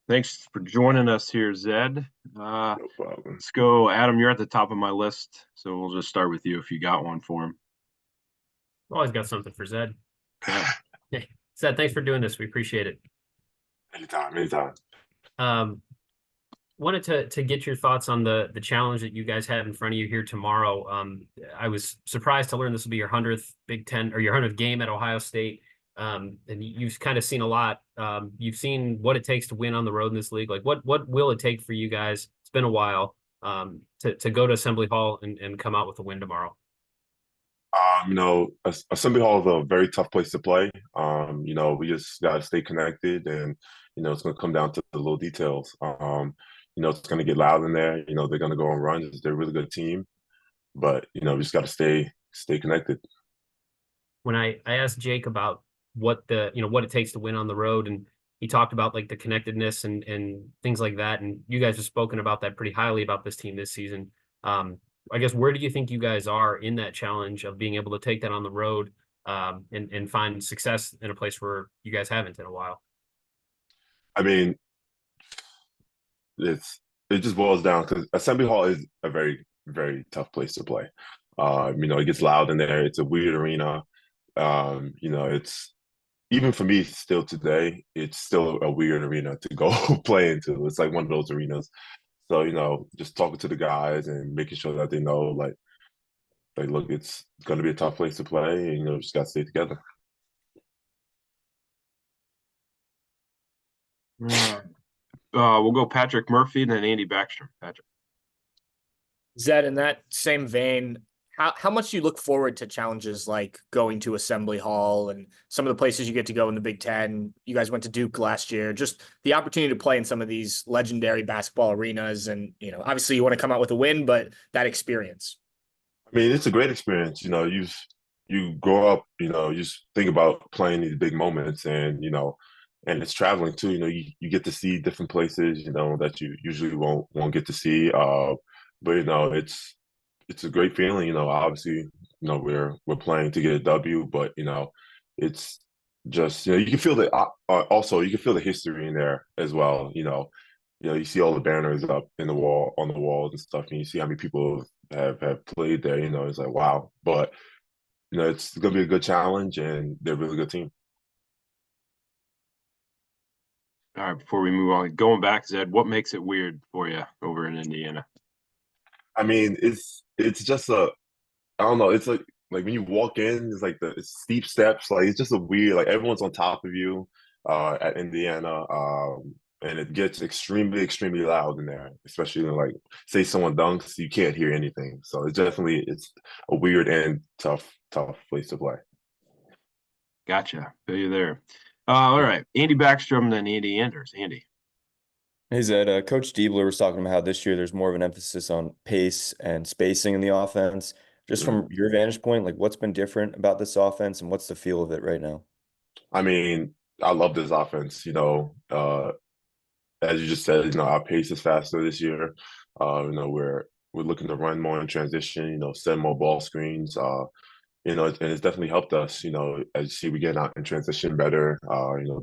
Thanks for joining us here, Zed. No problem. Let's go. Adam, you're at the top of my list, so we'll just start with you if you got one for him. Always got something for Zed. Yeah. Hey, Zed, thanks for doing this. We appreciate it. Anytime, anytime. Um, Wanted to get your thoughts on the challenge that you guys have in front of you here tomorrow. I was surprised to learn this will be your 100th Big Ten or your 100th game at Ohio State. And you've kind of seen a lot. You've seen what it takes to win on the road in this league. Like what will it take for you guys? It's been a while to go to Assembly Hall and come out with a win tomorrow. Assembly Hall is a very tough place to play. We just got to stay connected, and it's going to come down to the little details. It's going to get loud in there. They're going to go on runs. They're a really good team, but we just got to stay connected. When I asked Jake about what it takes to win on the road, and he talked about like the connectedness and things like that, and you guys have spoken about that pretty highly about this team this season. I guess where do you think you guys are in that challenge of being able to take that on the road and find success in a place where you guys haven't in a while? I mean, it just boils down because Assembly Hall is a very, very tough place to play. It gets loud in there. It's a weird arena. It's even for me still today, it's still a weird arena to go play into. It's like one of those arenas. So, just talking to the guys and making sure that they know, like look, it's going to be a tough place to play, and just got to stay together. We'll go Patrick Murphy and then Andy Backstrom. Patrick. Zed, in that same vein, how much do you look forward to challenges like going to Assembly Hall and some of the places you get to go in the Big Ten? You guys went to Duke last year. Just the opportunity to play in some of these legendary basketball arenas, and obviously you want to come out with a win, but that experience. I mean, it's a great experience. You grow up, you just think about playing these big moments, and it's traveling too. You get to see different places, that you usually won't get to see. But it's a great feeling. Obviously, we're playing to get a W, but it's just you can feel the also you can feel the history in there as well. You see all the banners up in the wall on the walls and stuff, and you see how many people have played there. It's like wow, but it's gonna be a good challenge, and they're a really good team. All right, before we move on, going back, Zed, what makes it weird for you over in Indiana? I mean, it's just I don't know. It's like when you walk in, it's steep steps. Like it's just a weird. Like everyone's on top of you at Indiana, and it gets extremely, extremely loud in there. Especially when, like say someone dunks, you can't hear anything. So it's a weird and tough place to play. Gotcha. Feel you there. All right, Andy Backstrom and then Andy Anders. Andy. Hey Zed, Coach Diebler was talking about how this year there's more of an emphasis on pace and spacing in the offense. Just from your vantage point, like what's been different about this offense and what's the feel of it right now? I mean, I love this offense. As you just said, our pace is faster this year. We're looking to run more in transition. Send more ball screens. And it's definitely helped us. As you see, we get out in transition better.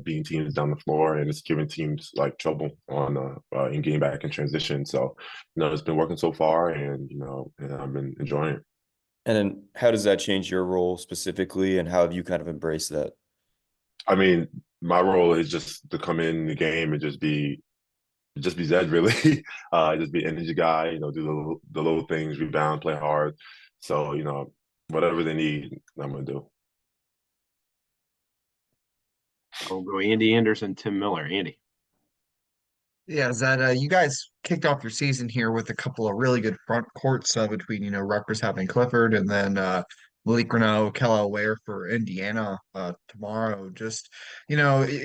Beating teams down the floor, and it's giving teams like trouble on in getting back in transition. So, it's been working so far, and I've been enjoying it. And then how does that change your role specifically, and how have you kind of embraced that? I mean, my role is just to come in the game and just be Zed, really. Just be energy guy. Do the little things, rebound, play hard. So whatever they need, I'm gonna do. We'll go Andy Anderson, Tim Miller. Andy. Yeah, Zed, you guys kicked off your season here with a couple of really good front courts between, Rutgers having Clifford and then Malik Reneau, Kello Ware for Indiana tomorrow. Just,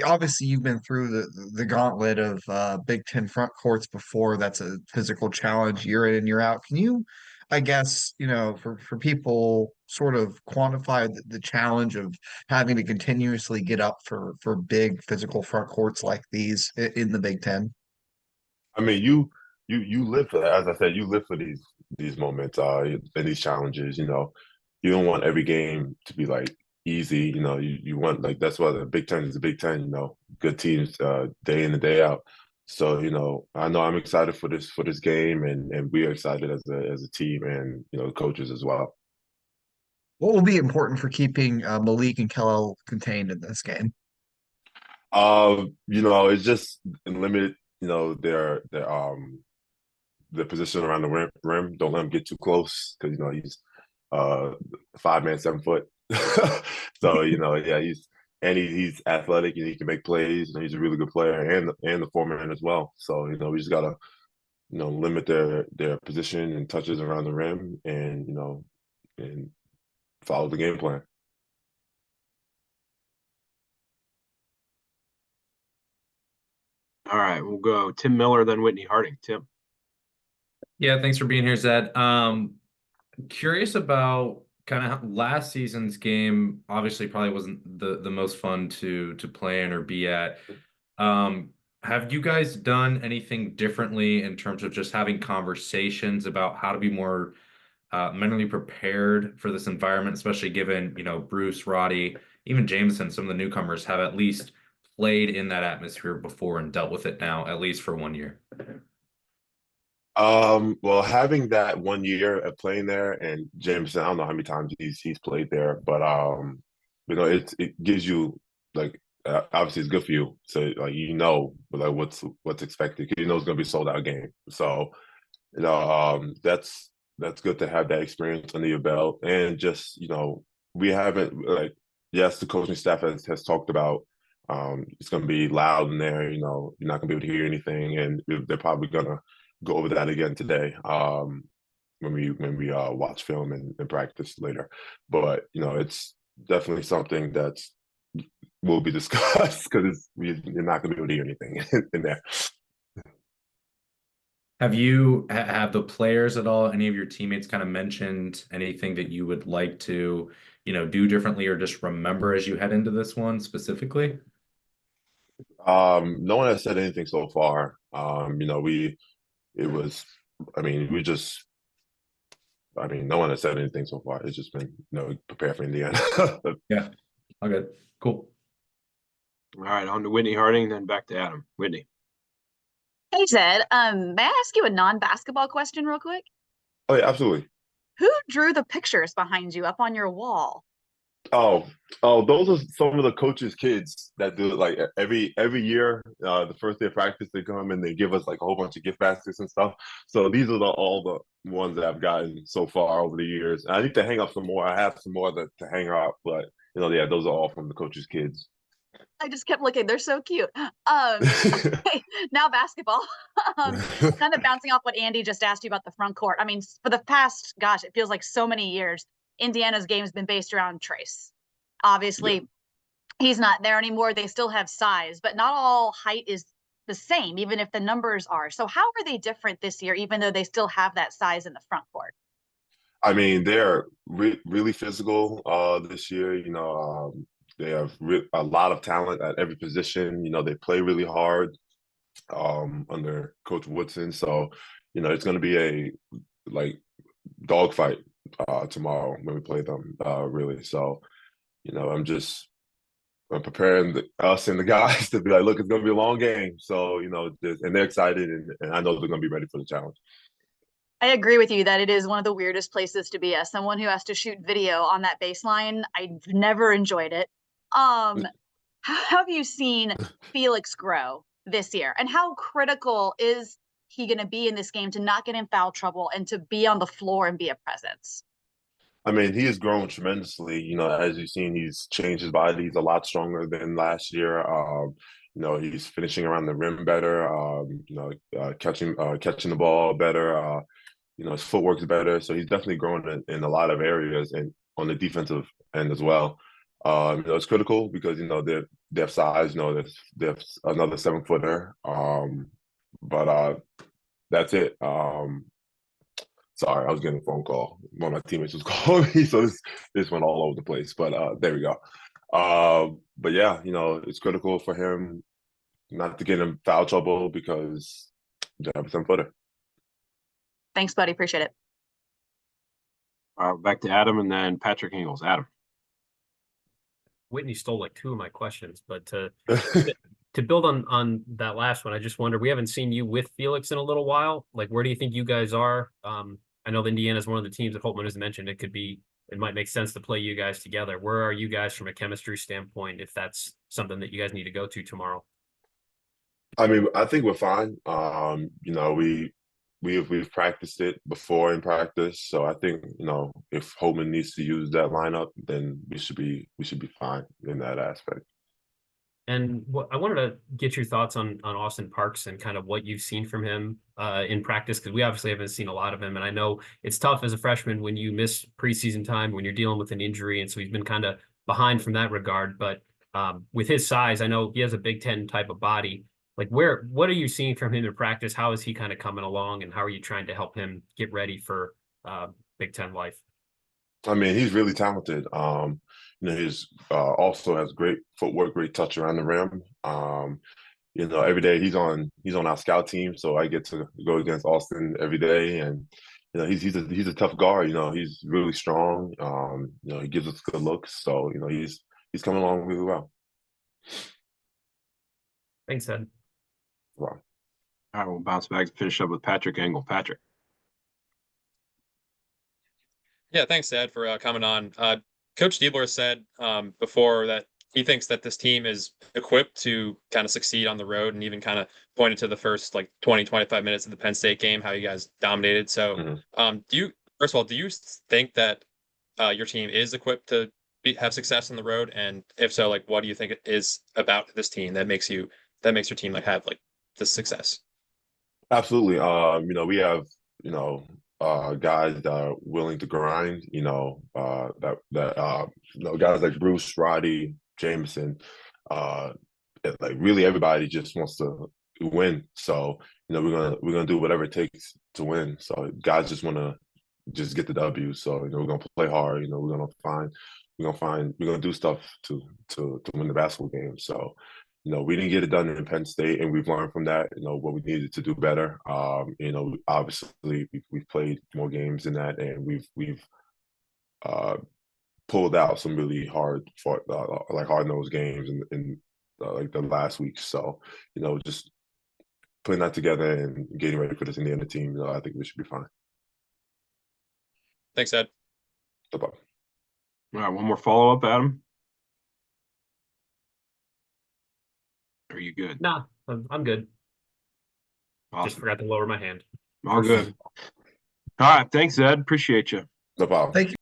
obviously you've been through the gauntlet of Big Ten front courts before. That's a physical challenge year in and year out. Can you, I guess, for people sort of quantify the challenge of having to continuously get up for big physical front courts like these in the Big Ten? I mean, you live for that. As I said, you live for these moments, and these challenges. You don't want every game to be like easy. You want like that's why the Big Ten is the Big Ten. Good teams, day in and day out. So, I know I'm excited for this game, and we're excited as a team, and coaches as well. What will be important for keeping Malik and Kello contained in this game? It's just limit, their position around the rim. Don't let him get too close because he's 5 man, 7 foot. So yeah, he's athletic and he can make plays. And he's a really good player and the foreman as well. So we just gotta limit their position and touches around the rim, and follow the game plan. All right, we'll go Tim Miller, then Whitney Harding. Tim. Yeah, thanks for being here, Zed. Curious about kind of last season's game. Obviously, probably wasn't the most fun to play in or be at. Have you guys done anything differently in terms of just having conversations about how to be more mentally prepared for this environment, especially given, Bruce, Roddy, even Jameson, some of the newcomers have at least played in that atmosphere before and dealt with it now, at least for 1 year? Well, having that 1 year of playing there, and Jameson, I don't know how many times he's played there, but it gives you like obviously it's good for you, so like like what's expected. It's gonna be a sold out game, so that's good to have that experience under your belt, and just we haven't like yes, the coaching staff has talked about it's gonna be loud in there, you're not gonna be able to hear anything, and they're probably gonna go over that again today when we watch film and practice later. But it's definitely something that's will be discussed because you're not going to be able to hear anything in there. Have the players at all, any of your teammates kind of mentioned anything that you would like to, do differently or just remember as you head into this one specifically? No one has said anything so far. It was, no one has said anything so far. It's just been, prepare for Indiana. Yeah. Okay, cool. All right, on to Whitney Harding, then back to Adam. Whitney. Hey Zed, may I ask you a non-basketball question real quick? Oh yeah, absolutely. Who drew the pictures behind you up on your wall? Oh, those are some of the coaches' kids that do it. Like every year, the first day of practice, they come and they give us like a whole bunch of gift baskets and stuff. So these are all the ones that I've gotten so far over the years. I need to hang up some more. I have some more to hang up, but yeah, those are all from the coaches' kids. I just kept looking. They're so cute. Okay, now basketball. Kind of bouncing off what Andy just asked you about the front court. I mean, for the past, gosh, it feels like so many years, Indiana's game has been based around Trace. Obviously, Yeah. he's not there anymore. They still have size, but not all height is the same, even if the numbers are. So how are they different this year, even though they still have that size in the front court? I mean, they're really physical this year. They have a lot of talent at every position. They play really hard under Coach Woodson. So, it's going to be a like dogfight tomorrow when we play them. Really. So, I'm preparing us and the guys to be like, look, it's going to be a long game. So, and they're excited, and I know they're going to be ready for the challenge. I agree with you that it is one of the weirdest places to be. As someone who has to shoot video on that baseline, I've never enjoyed it. How have you seen Felix grow this year? And how critical is he going to be in this game to not get in foul trouble and to be on the floor and be a presence? I mean, he has grown tremendously. As you've seen, he's changed his body. He's a lot stronger than last year. He's finishing around the rim better. Catching the ball better. His footwork's better. So he's definitely grown in a lot of areas and on the defensive end as well. It's critical because they have size. There's another 7-footer. But that's it. Sorry, I was getting a phone call. One of my teammates was calling me, so this went all over the place. But there we go. But yeah, it's critical for him not to get in foul trouble because they have a 7-footer. Thanks, buddy. Appreciate it. Back to Adam and then Patrick Ingles. Adam. Whitney stole like two of my questions, but to build on that last one, I just wonder, we haven't seen you with Felix in a little while. Like, where do you think you guys are? I know Indiana is one of the teams that Holtman has mentioned. It might make sense to play you guys together. Where are you guys from a chemistry standpoint, if that's something that you guys need to go to tomorrow? I mean, I think we're fine. You know, we've practiced it before in practice, so I think, you know, if Holman needs to use that lineup, then we should be fine in that aspect. And I wanted to get your thoughts on Austin Parks and kind of what you've seen from him in practice, because we obviously haven't seen a lot of him. And I know it's tough as a freshman when you miss preseason time, when you're dealing with an injury. And so he's been kind of behind from that regard. But with his size, I know he has a Big Ten type of body. Like, what are you seeing from him in practice? How is he kind of coming along, and how are you trying to help him get ready for Big Ten life? I mean, he's really talented. You know, he's also has great footwork, great touch around the rim. You know, every day he's on our scout team, so I get to go against Austin every day, and you know, he's a tough guard. You know, he's really strong. You know, he gives us good looks, so you know, he's coming along really well. Thanks, Ed. Wow. All right, we'll bounce back and finish up with Patrick Engel. Patrick. Yeah, thanks, Ed, for coming on. Coach Diebler said before that he thinks that this team is equipped to kind of succeed on the road, and even kind of pointed to the first like 20, 25 minutes of the Penn State game, how you guys dominated. So first of all, do you think that your team is equipped to have success on the road? And if so, like, what do you think it is about this team that makes your team like have like this success? Absolutely. You know, we have, you know, guys that are willing to grind, you know, you know, guys like Bruce, Roddy, Jameson, like really everybody just wants to win. So, you know, we're gonna do whatever it takes to win. So guys just wanna just get the W. So, you know, we're gonna play hard, you know, we're gonna do stuff to win the basketball game. So, you know, we didn't get it done in Penn State, and we've learned from that, you know, what we needed to do better. You know, obviously we've played more games than that, and we've pulled out some really hard-nosed games in like the last week. So, you know, just putting that together and getting ready for this Indiana team, you know, I think we should be fine. Thanks, Ed. No problem. All right, one more follow-up, Adam. Are you good? Nah, I'm good. Awesome. Just forgot to lower my hand. All good. All right, thanks, Ed. Appreciate you. No problem. Thank you.